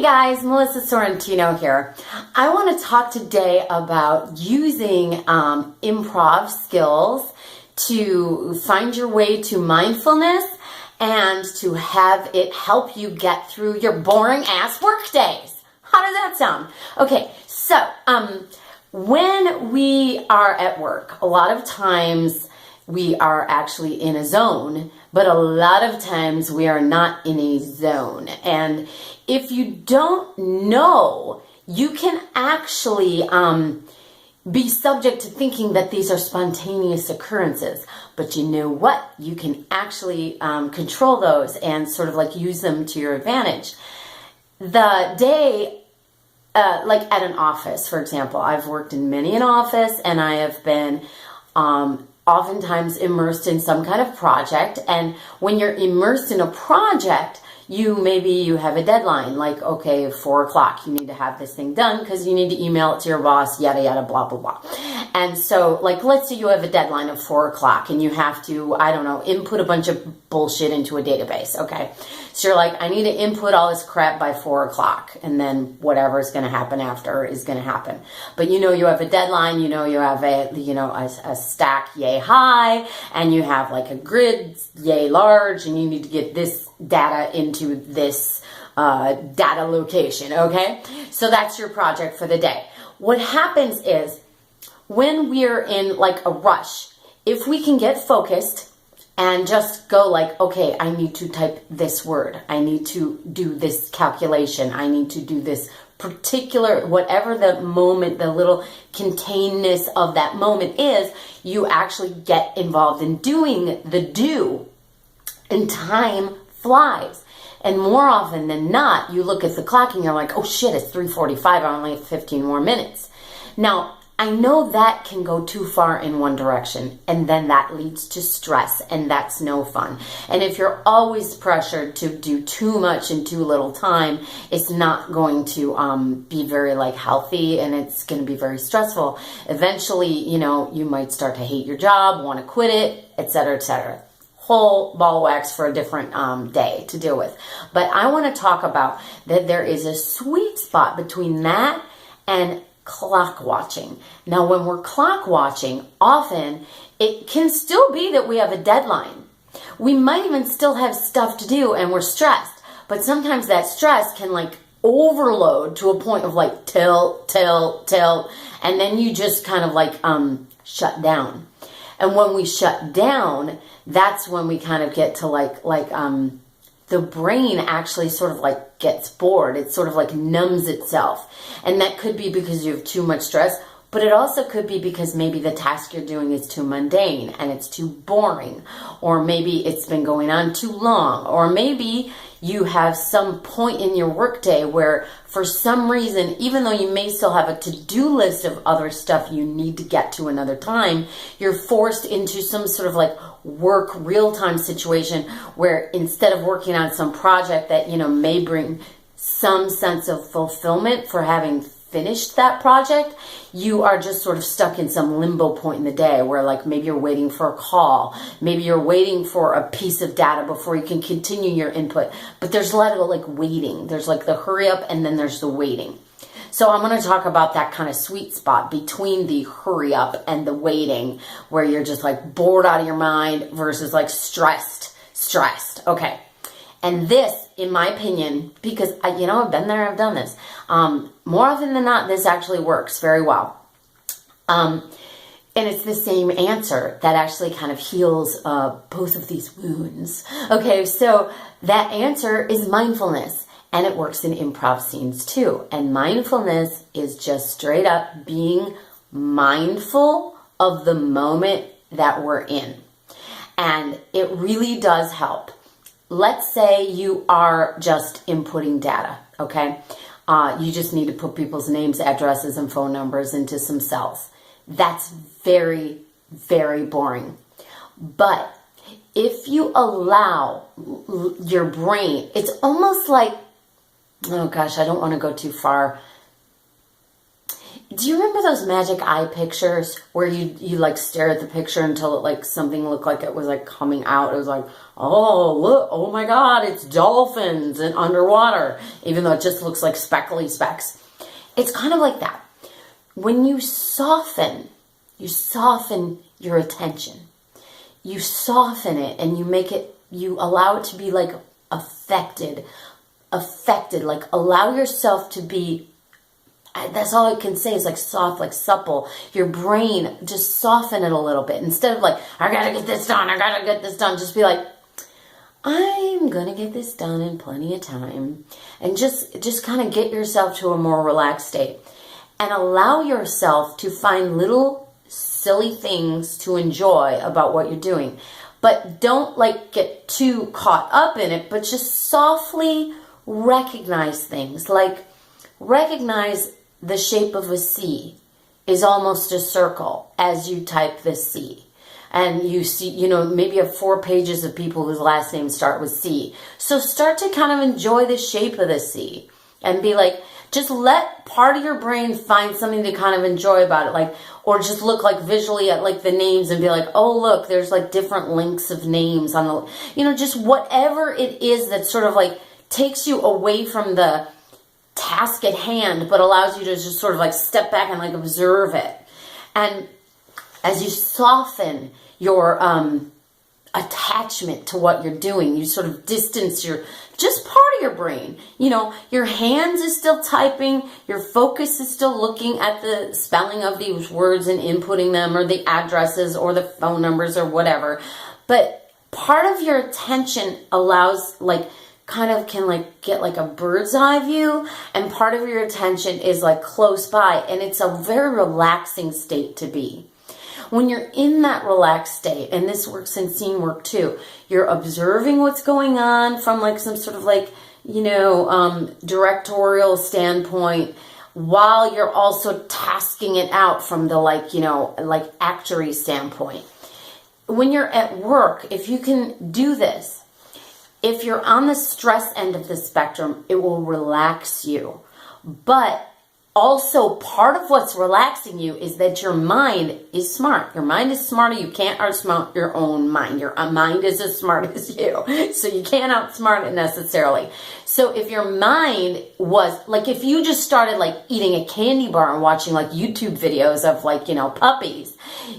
Hey guys, Melissa Sorrentino here. I want to talk today about using improv skills to find your way to mindfulness and to have it help you get through your boring ass work days. How does that sound? Okay, so when we are at work, a lot of times we are actually in a zone, but a lot of times we are not in a zone. And if you don't know, you can actually be subject to thinking that these are spontaneous occurrences. But you know what? You can actually control those and sort of like use them to your advantage. The day, like at an office, for example, I've worked in many an office and I have been oftentimes immersed in some kind of project. And when you're immersed in a project, maybe you have a deadline, like, okay, 4 o'clock, you need to have this thing done because you need to email it to your boss, yada, yada, blah, blah, blah. And so, like, let's say you have a deadline of 4 o'clock and you have to, I don't know, input a bunch of bullshit into a database, okay? So you're like, I need to input all this crap by 4 o'clock, and then whatever's going to happen after is going to happen. But you know you have a deadline, you know you have a stack yay high, and you have like a grid yay large, and you need to get this data into this data location, okay? So that's your project for the day. What happens is when we're in like a rush, if we can get focused and just go like, okay, I need to type this word, I need to do this calculation, I need to do this particular, whatever the moment, the little containedness of that moment is, you actually get involved in doing the do, and time flies. And more often than not, you look at the clock and you're like, oh shit, it's 3:45, I only have 15 more minutes. Now, I know that can go too far in one direction, and then that leads to stress, and that's no fun. And if you're always pressured to do too much in too little time, it's not going to be very like healthy, and it's going to be very stressful. Eventually, you might start to hate your job, want to quit it, etc., etc. Whole ball wax for a different day to deal with. But I want to talk about that there is a sweet spot between that and clock watching. Now, when we're clock watching, often it can still be that we have a deadline. We might even still have stuff to do and we're stressed, but sometimes that stress can like overload to a point of like tilt, and then you just kind of like shut down. And when we shut down, that's when we kind of get to like the brain actually sort of like gets bored. It sort of like numbs itself. And that could be because you have too much stress, but it also could be because maybe the task you're doing is too mundane and it's too boring, or maybe it's been going on too long, or maybe you have some point in your workday where for some reason, even though you may still have a to-do list of other stuff you need to get to another time, you're forced into some sort of like work real-time situation where instead of working on some project that, may bring some sense of fulfillment for having finished that project, you are just sort of stuck in some limbo point in the day where like maybe you're waiting for a call, maybe you're waiting for a piece of data before you can continue your input. But there's a lot of like waiting. There's like the hurry up and then there's the waiting. So I'm going to talk about that kind of sweet spot between the hurry up and the waiting, where you're just like bored out of your mind versus like stressed. Okay. And this, in my opinion, because I've been there, I've done this. More often than not, this actually works very well. And it's the same answer that actually kind of heals both of these wounds. Okay, so that answer is mindfulness. And it works in improv scenes too. And mindfulness is just straight up being mindful of the moment that we're in. And it really does help. Let's say you are just inputting data, okay? You just need to put people's names, addresses, and phone numbers into some cells. That's very, very boring. But if you allow your brain, it's almost like, oh gosh, I don't want to go too far. Do you remember those magic eye pictures where you like stare at the picture until it like something looked like it was like coming out? It was like, oh, look, oh my God, it's dolphins and underwater, even though it just looks like speckly specks. It's kind of like that. When you soften your attention. You soften it and you allow it to be like affected, like allow yourself to be, that's all I can say is like soft, like supple. Your brain, just soften it a little bit. Instead of like, I gotta get this done, just be like, I'm gonna get this done in plenty of time. And just kind of get yourself to a more relaxed state. And allow yourself to find little silly things to enjoy about what you're doing. But don't like get too caught up in it, but just softly recognize things. Like recognize the shape of a C is almost a circle as you type the C. And you see, maybe you have 4 pages of people whose last names start with C. So start to kind of enjoy the shape of the C and be like, just let part of your brain find something to kind of enjoy about it. Like, or just look like visually at like the names and be like, oh, look, there's like different links of names on the, just whatever it is that sort of like takes you away from the task at hand, but allows you to just sort of like step back and like observe it. And as you soften your attachment to what you're doing, you sort of distance just part of your brain. Your hands is still typing, your focus is still looking at the spelling of these words and inputting them, or the addresses or the phone numbers or whatever. But part of your attention allows can get like a bird's eye view, and part of your attention is like close by, and it's a very relaxing state to be. When you're in that relaxed state, and this works in scene work too, you're observing what's going on from like some sort of like, directorial standpoint, while you're also tasking it out from the like actory standpoint. When you're at work, if you can do this, if you're on the stress end of the spectrum, it will relax you. But also, part of what's relaxing you is that your mind is smart. Your mind is smarter. You can't outsmart your own mind. Your mind is as smart as you. So you can't outsmart it necessarily. So if your mind was, like if you just started like eating a candy bar and watching like YouTube videos of like, puppies,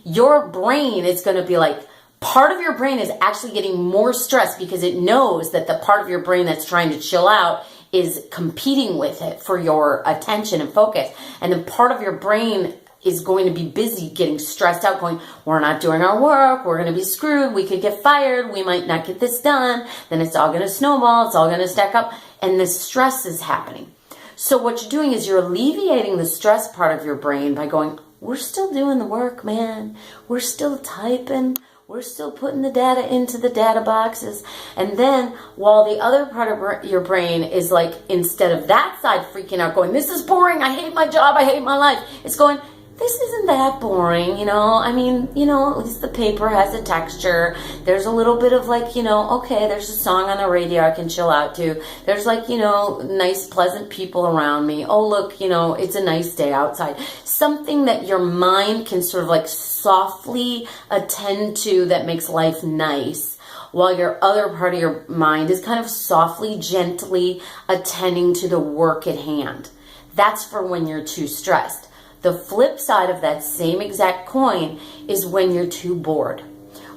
your brain is going to be like, part of your brain is actually getting more stressed because it knows that the part of your brain that's trying to chill out is competing with it for your attention and focus. And then part of your brain is going to be busy getting stressed out, going, we're not doing our work, we're going to be screwed, we could get fired, we might not get this done, then it's all going to snowball, it's all going to stack up, and the stress is happening. So what you're doing is you're alleviating the stress part of your brain by going, we're still doing the work, man. We're still typing. We're still putting the data into the data boxes. And then while the other part of your brain is like, instead of that side freaking out going, this is boring, I hate my job, I hate my life, it's going, this isn't that boring, at least the paper has a texture. There's a little bit of like, okay, there's a song on the radio I can chill out to. There's like, nice, pleasant people around me. Oh, look, it's a nice day outside. Something that your mind can sort of like softly attend to that makes life nice, while your other part of your mind is kind of softly, gently attending to the work at hand. That's for when you're too stressed. The flip side of that same exact coin is when you're too bored.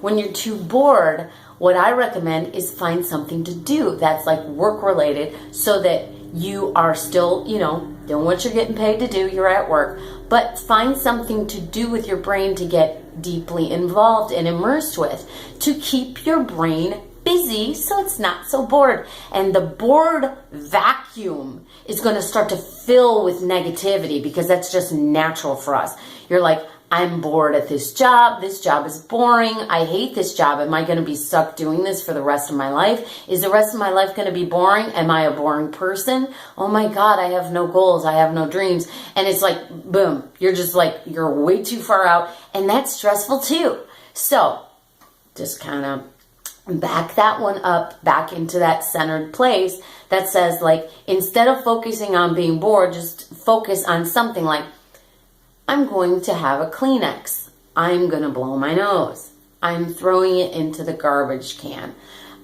When you're too bored, what I recommend is find something to do that's like work related, so that you are still, doing what you're getting paid to do, you're at work, but find something to do with your brain to get deeply involved and immersed with, to keep your brain busy so it's not so bored. And the bored vacuum is going to start to fill with negativity, because that's just natural for us. You're like, I'm bored at this job is boring, I hate this job, am I going to be stuck doing this for the rest of my life? Is the rest of my life going to be boring? Am I a boring person? Oh my God, I have no goals, I have no dreams. And it's like, boom, you're just like, you're way too far out, and that's stressful too. So just kind of back that one up, back into that centered place that says like, instead of focusing on being bored, just focus on something like, I'm going to have a Kleenex. I'm going to blow my nose. I'm throwing it into the garbage can.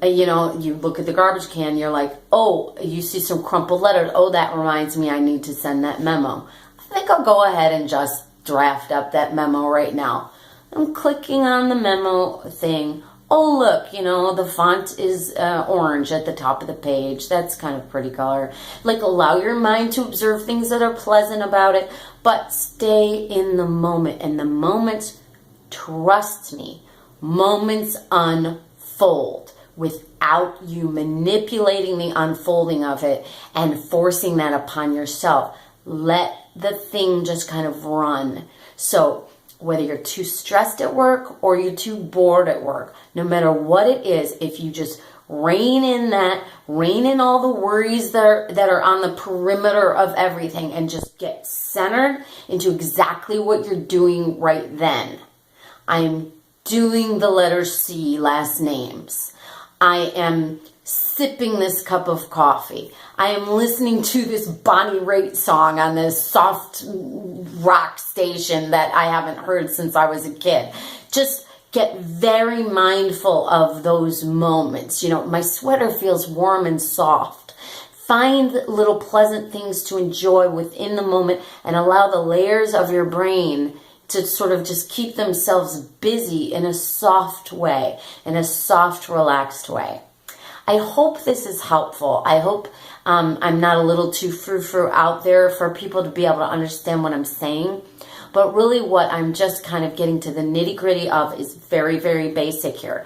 You know, you look at the garbage can, you're like, oh, you see some crumpled letters. Oh, that reminds me I need to send that memo. I think I'll go ahead and just draft up that memo right now. I'm clicking on the memo thing. Oh, look, you know, the font is orange at the top of the page. That's kind of pretty color. Like, allow your mind to observe things that are pleasant about it, but stay in the moment. And the moments, trust me, moments unfold without you manipulating the unfolding of it and forcing that upon yourself. Let the thing just kind of run. So whether you're too stressed at work or you're too bored at work, no matter what it is, if you just rein in all the worries that are on the perimeter of everything and just get centered into exactly what you're doing right then. I'm doing the letter C last names. I am sipping this cup of coffee. I am listening to this Bonnie Raitt song on this soft rock station that I haven't heard since I was a kid. Just get very mindful of those moments. You know, my sweater feels warm and soft. Find little pleasant things to enjoy within the moment and allow the layers of your brain to sort of just keep themselves busy in a soft way, in a soft, relaxed way. I hope this is helpful. I hope I'm not a little too frou-frou out there for people to be able to understand what I'm saying. But really what I'm just kind of getting to the nitty-gritty of is very, very basic here.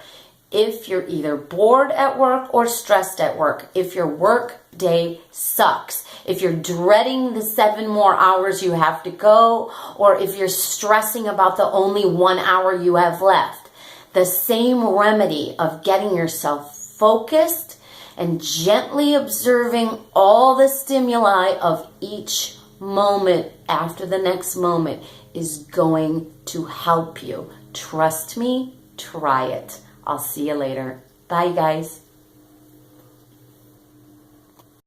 If you're either bored at work or stressed at work, if your work day sucks, if you're dreading the 7 more hours you have to go, or if you're stressing about the only 1 hour you have left, the same remedy of getting yourself focused and gently observing all the stimuli of each moment after the next moment is going to help you. Trust me, try it. I'll see you later. Bye, guys.